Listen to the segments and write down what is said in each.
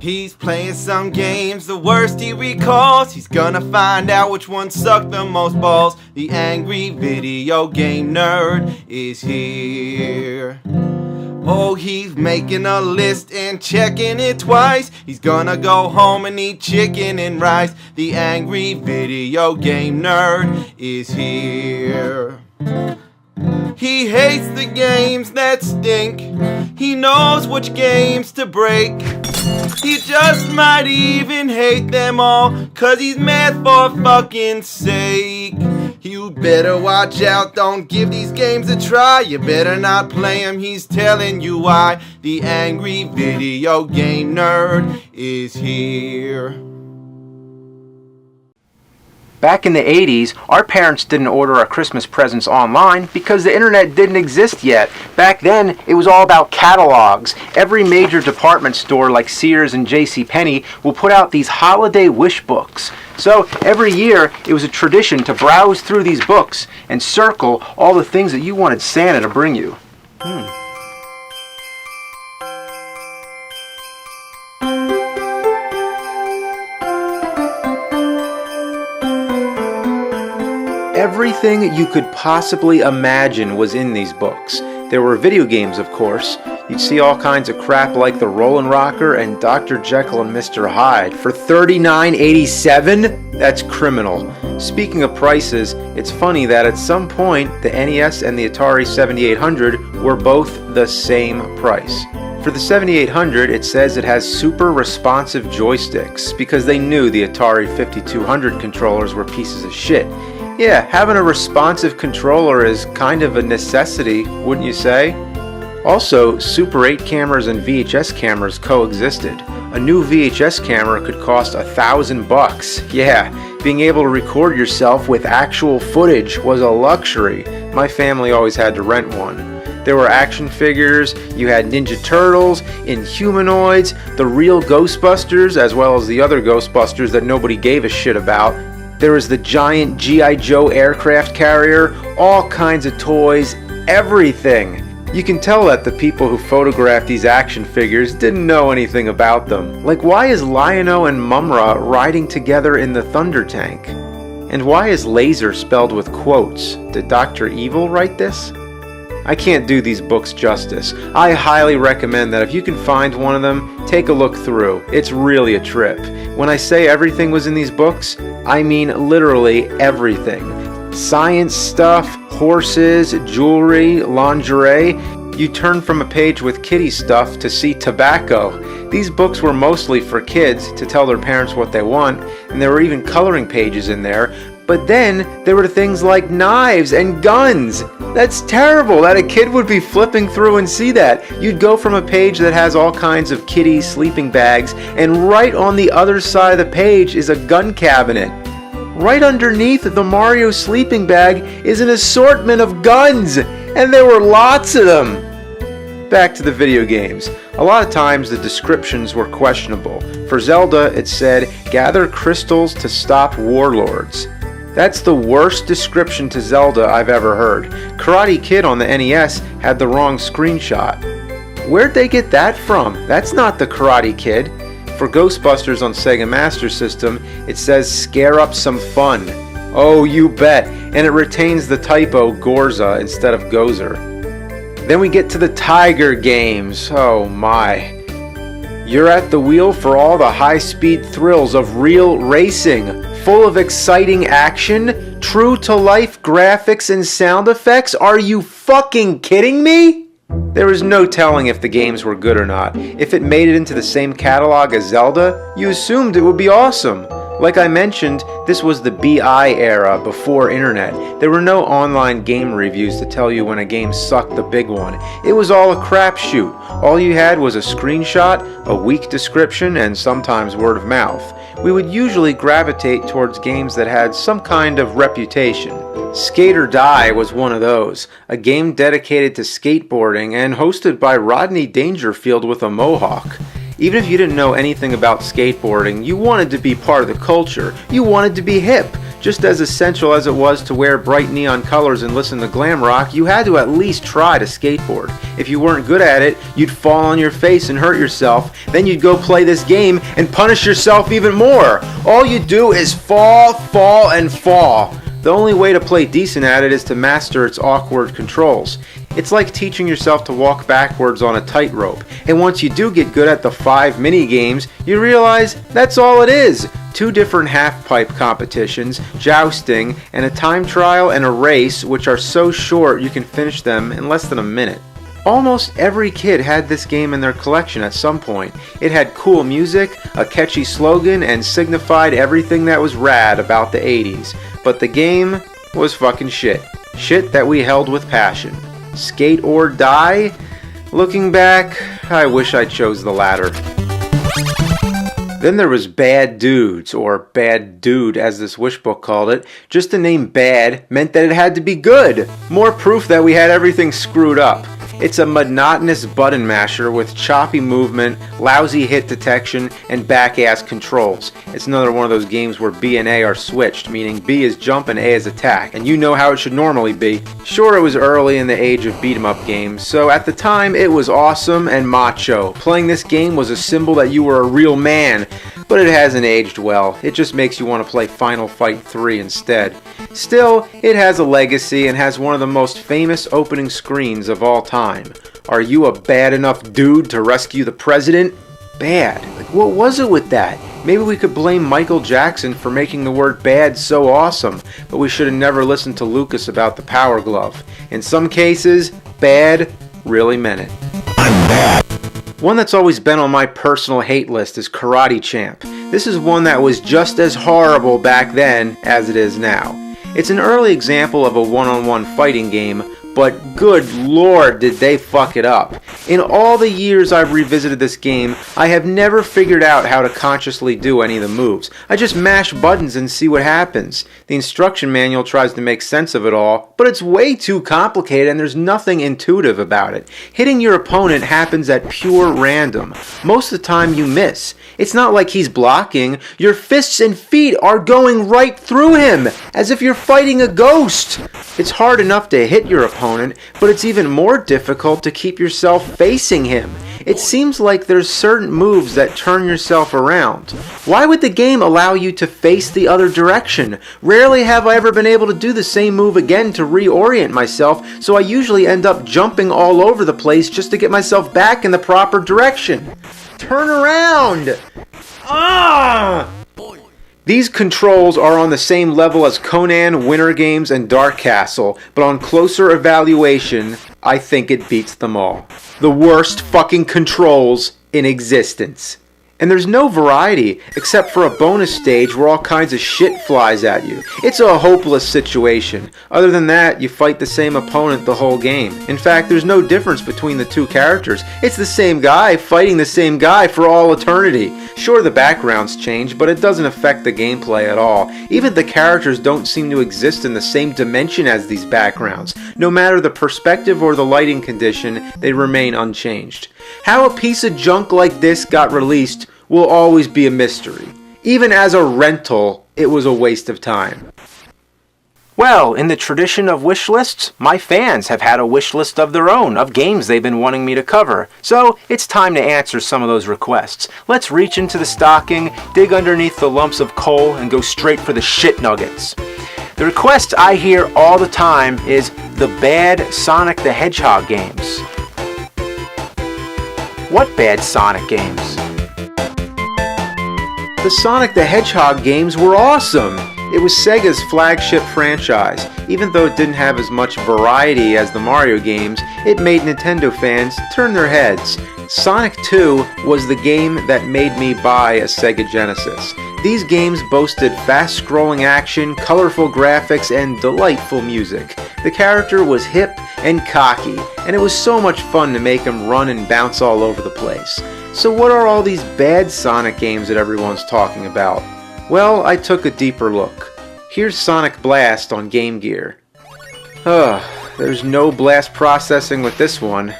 He's playing some games, the worst he recalls. He's gonna find out which one sucked the most balls. The angry video game nerd is here. Oh, he's making a list and checking it twice. He's gonna go home and eat chicken and rice. The angry video game nerd is here. He hates the games that stink. He knows which games to break. He just might even hate them all, 'cause he's mad for fucking sake. You better watch out, don't give these games a try. You better not play them, he's telling you why. The angry video game nerd is here. Back in the 80s, our parents didn't order our Christmas presents online because the internet didn't exist yet. Back then, it was all about catalogs. Every major department store like Sears and JCPenney will put out these holiday wish books. So every year, it was a tradition to browse through these books and circle all the things that you wanted Santa to bring you. Everything you could possibly imagine was in these books. There were video games, of course. You'd see all kinds of crap like the Rollin' Rocker and Dr. Jekyll and Mr. Hyde for $39.87? That's criminal. Speaking of prices, it's funny that at some point the NES and the Atari 7800 were both the same price. For the 7800, it says it has super responsive joysticks because they knew the Atari 5200 controllers were pieces of shit. Yeah, having a responsive controller is kind of a necessity, wouldn't you say? Also, Super 8 cameras and VHS cameras coexisted. A new VHS camera could cost $1,000. Yeah, being able to record yourself with actual footage was a luxury. My family always had to rent one. There were action figures, you had Ninja Turtles, Inhumanoids, the real Ghostbusters, as well as the other Ghostbusters that nobody gave a shit about. There was the giant G.I. Joe aircraft carrier, all kinds of toys, everything. You can tell that the people who photographed these action figures didn't know anything about them. Like, why is Lion-O and Mumra riding together in the Thunder Tank? And why is laser spelled with quotes? Did Dr. Evil write this? I can't do these books justice. I highly recommend that if you can find one of them, take a look through. It's really a trip. When I say everything was in these books, I mean literally everything. Science stuff, horses, jewelry, lingerie. You turn from a page with kitty stuff to see tobacco. These books were mostly for kids to tell their parents what they want, and there were even coloring pages in there. But then there were things like knives and guns. That's terrible that a kid would be flipping through and see that. You'd go from a page that has all kinds of kitty sleeping bags, and right on the other side of the page is a gun cabinet. Right underneath the Mario sleeping bag is an assortment of guns, and there were lots of them. Back to the video games. A lot of times the descriptions were questionable. For Zelda, it said, "Gather crystals to stop warlords." That's the worst description to Zelda I've ever heard. Karate Kid on the NES had the wrong screenshot. Where'd they get that from? That's not the Karate Kid. For Ghostbusters on Sega Master System, it says "scare up some fun." Oh, you bet. And it retains the typo Gorza instead of Gozer. Then we get to the Tiger games. Oh my. You're at the wheel for all the high-speed thrills of real racing, full of exciting action, true-to-life graphics and sound effects. Are you fucking kidding me? There was no telling if the games were good or not. If it made it into the same catalog as Zelda, you assumed it would be awesome. Like I mentioned, this was the BI era before internet. There were no online game reviews to tell you when a game sucked the big one. It was all a crapshoot. All you had was a screenshot, a weak description, and sometimes word of mouth. We would usually gravitate towards games that had some kind of reputation. Skate or Die was one of those, a game dedicated to skateboarding and hosted by Rodney Dangerfield with a mohawk. Even if you didn't know anything about skateboarding, you wanted to be part of the culture. You wanted to be hip. Just as essential as it was to wear bright neon colors and listen to glam rock, you had to at least try to skateboard. If you weren't good at it, you'd fall on your face and hurt yourself. Then you'd go play this game and punish yourself even more. All you do is fall, fall, and fall. The only way to play decent at it is to master its awkward controls. It's like teaching yourself to walk backwards on a tightrope. And once you do get good at the 5 mini games, you realize that's all it is. 2 different half-pipe competitions, jousting, and a time trial and a race, which are so short you can finish them in less than a minute. Almost every kid had this game in their collection at some point. It had cool music, a catchy slogan, and signified everything that was rad about the 80s. But the game was fucking shit. Shit that we held with passion. Skate or die? Looking back, I wish I chose the latter. Then there was Bad Dudes, or Bad Dude as this wish book called it. Just the name bad meant that it had to be good. More proof that we had everything screwed up. It's a monotonous button masher with choppy movement, lousy hit detection, and back-ass controls. It's another one of those games where B and A are switched, meaning B is jump and A is attack, and you know how it should normally be. Sure, it was early in the age of beat-em-up games, so at the time it was awesome and macho. Playing this game was a symbol that you were a real man, but it hasn't aged well. It just makes you want to play Final Fight 3 instead. Still, it has a legacy and has one of the most famous opening screens of all time. Are you a bad enough dude to rescue the president? Bad. Like, what was it with that? Maybe we could blame Michael Jackson for making the word bad so awesome, but we should have never listened to Lucas about the Power Glove. In some cases, bad really meant it. I'm bad. One that's always been on my personal hate list is Karate Champ. This is one that was just as horrible back then as it is now. It's an early example of a one-on-one fighting game, but good lord did they fuck it up. In all the years I've revisited this game, I have never figured out how to consciously do any of the moves. I just mash buttons and see what happens. The instruction manual tries to make sense of it all, but it's way too complicated and there's nothing intuitive about it. Hitting your opponent happens at pure random. Most of the time you miss. It's not like he's blocking. Your fists and feet are going right through him, as if you're fighting a ghost. It's hard enough to hit your opponent, but it's even more difficult to keep yourself facing him. It seems like there's certain moves that turn yourself around. Why would the game allow you to face the other direction? Rarely have I ever been able to do the same move again to reorient myself, so I usually end up jumping all over the place just to get myself back in the proper direction. Turn around! Ah! These controls are on the same level as Conan, Winter Games, and Dark Castle, but on closer evaluation, I think it beats them all. The worst fucking controls in existence. And there's no variety, except for a bonus stage where all kinds of shit flies at you. It's a hopeless situation. Other than that, you fight the same opponent the whole game. In fact, there's no difference between the two characters. It's the same guy fighting the same guy for all eternity. Sure, the backgrounds change, but it doesn't affect the gameplay at all. Even the characters don't seem to exist in the same dimension as these backgrounds. No matter the perspective or the lighting condition, they remain unchanged. How a piece of junk like this got released will always be a mystery. Even as a rental, it was a waste of time. Well, in the tradition of wish lists, my fans have had a wish list of their own, of games they've been wanting me to cover. So, it's time to answer some of those requests. Let's reach into the stocking, dig underneath the lumps of coal, and go straight for the shit nuggets. The request I hear all the time is the bad Sonic the Hedgehog games. What bad Sonic games? The Sonic the Hedgehog games were awesome! It was Sega's flagship franchise. Even though it didn't have as much variety as the Mario games, it made Nintendo fans turn their heads. Sonic 2 was the game that made me buy a Sega Genesis. These games boasted fast-scrolling action, colorful graphics, and delightful music. The character was hip and cocky, and it was so much fun to make him run and bounce all over the place. So what are all these bad Sonic games that everyone's talking about? Well, I took a deeper look. Here's Sonic Blast on Game Gear. There's no blast processing with this one.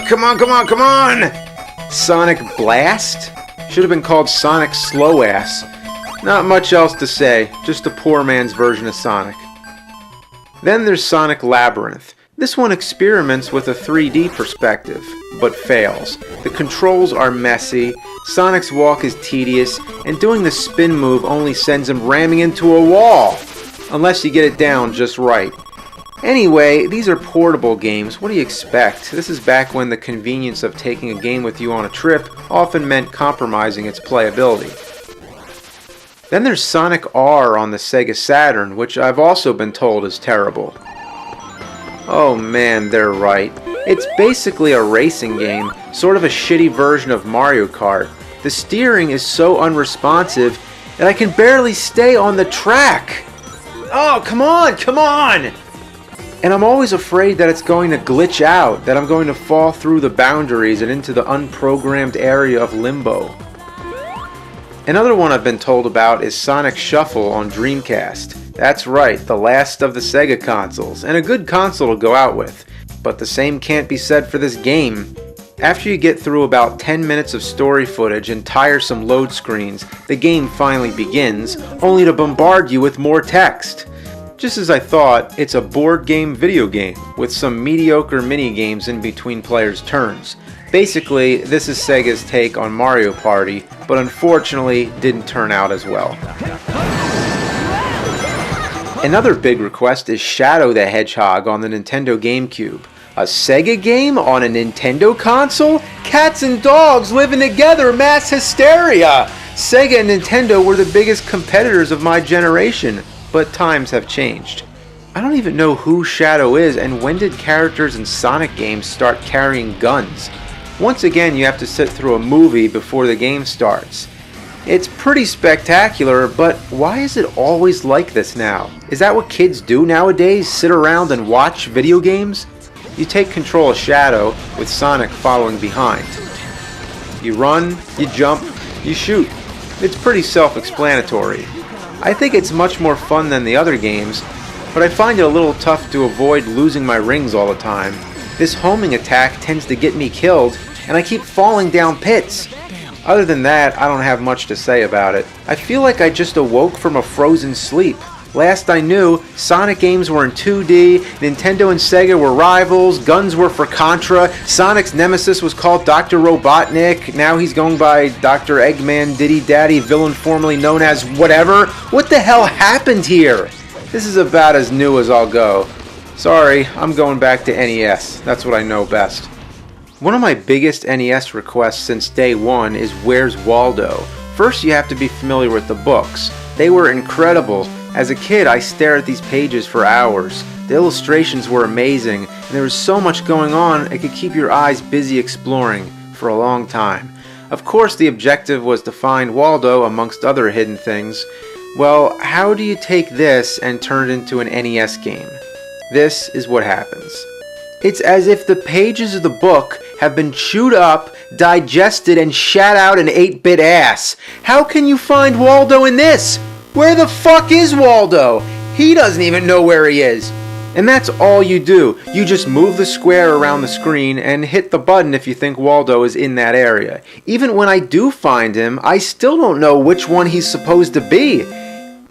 Come on! Sonic Blast? Should have been called Sonic Slow Ass. Not much else to say, just a poor man's version of Sonic. Then there's Sonic Labyrinth. This one experiments with a 3D perspective, but fails. The controls are messy, Sonic's walk is tedious, and doing the spin move only sends him ramming into a wall, unless you get it down just right. Anyway, these are portable games. What do you expect? This is back when the convenience of taking a game with you on a trip often meant compromising its playability. Then there's Sonic R on the Sega Saturn, which I've also been told is terrible. Oh man, they're right. It's basically a racing game, sort of a shitty version of Mario Kart. The steering is so unresponsive that I can barely stay on the track. Oh, come on! And I'm always afraid that it's going to glitch out, that I'm going to fall through the boundaries and into the unprogrammed area of limbo. Another one I've been told about is Sonic Shuffle on Dreamcast. That's right, the last of the Sega consoles, and a good console to go out with. But the same can't be said for this game. After you get through about 10 minutes of story footage and tiresome load screens, the game finally begins, only to bombard you with more text. Just as I thought, it's a board game video game, with some mediocre mini-games in between players' turns. Basically, this is Sega's take on Mario Party, but unfortunately didn't turn out as well. Another big request is Shadow the Hedgehog on the Nintendo GameCube. A Sega game on a Nintendo console? Cats and dogs living together, mass hysteria! Sega and Nintendo were the biggest competitors of my generation. But times have changed. I don't even know who Shadow is, and when did characters in Sonic games start carrying guns? Once again, you have to sit through a movie before the game starts. It's pretty spectacular, but why is it always like this now? Is that what kids do nowadays? Sit around and watch video games? You take control of Shadow, with Sonic following behind. You run, you jump, you shoot. It's pretty self-explanatory. I think it's much more fun than the other games, but I find it a little tough to avoid losing my rings all the time. This homing attack tends to get me killed, and I keep falling down pits. Other than that, I don't have much to say about it. I feel like I just awoke from a frozen sleep. Last I knew, Sonic games were in 2D, Nintendo and Sega were rivals, guns were for Contra, Sonic's nemesis was called Dr. Robotnik, now he's going by Dr. Eggman Diddy Daddy, villain formerly known as whatever. What the hell happened here? This is about as new as I'll go. Sorry, I'm going back to NES, that's what I know best. One of my biggest NES requests since day one is Where's Waldo? First you have to be familiar with the books. They were incredible. As a kid, I stared at these pages for hours. The illustrations were amazing, and there was so much going on it could keep your eyes busy exploring for a long time. Of course, the objective was to find Waldo amongst other hidden things. Well, how do you take this and turn it into an NES game? This is what happens. It's as if the pages of the book have been chewed up, digested, and shat out an 8-bit ass. How can you find Waldo in this? Where the fuck is Waldo? He doesn't even know where he is. And that's all you do. You just move the square around the screen and hit the button if you think Waldo is in that area. Even when I do find him, I still don't know which one he's supposed to be.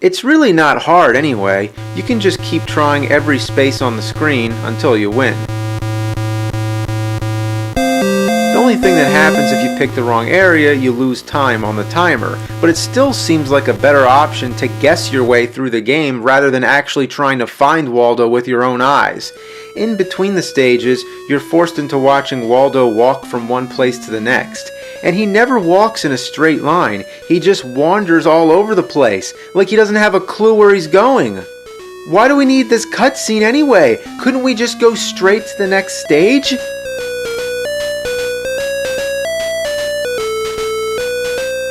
It's really not hard anyway. You can just keep trying every space on the screen until you win. The only thing that happens if you pick the wrong area, you lose time on the timer, but it still seems like a better option to guess your way through the game rather than actually trying to find Waldo with your own eyes. In between the stages, you're forced into watching Waldo walk from one place to the next. And he never walks in a straight line, he just wanders all over the place, like he doesn't have a clue where he's going. Why do we need this cutscene anyway? Couldn't we just go straight to the next stage?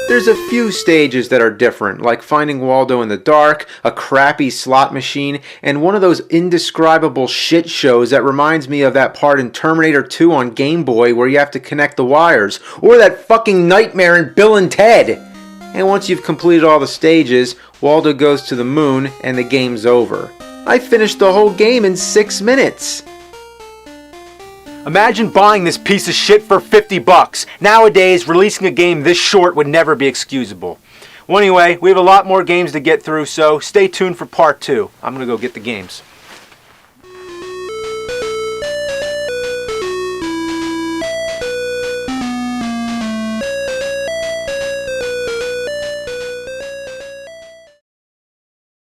There's a few stages that are different, like finding Waldo in the dark, a crappy slot machine, and one of those indescribable shit shows that reminds me of that part in Terminator 2 on Game Boy where you have to connect the wires, or that fucking nightmare in Bill and Ted. And once you've completed all the stages, Waldo goes to the moon and the game's over. I finished the whole game in 6 minutes. Imagine buying this piece of shit for $50. Nowadays, releasing a game this short would never be excusable. Well, anyway, we have a lot more games to get through, so stay tuned for part 2. I'm going to go get the games.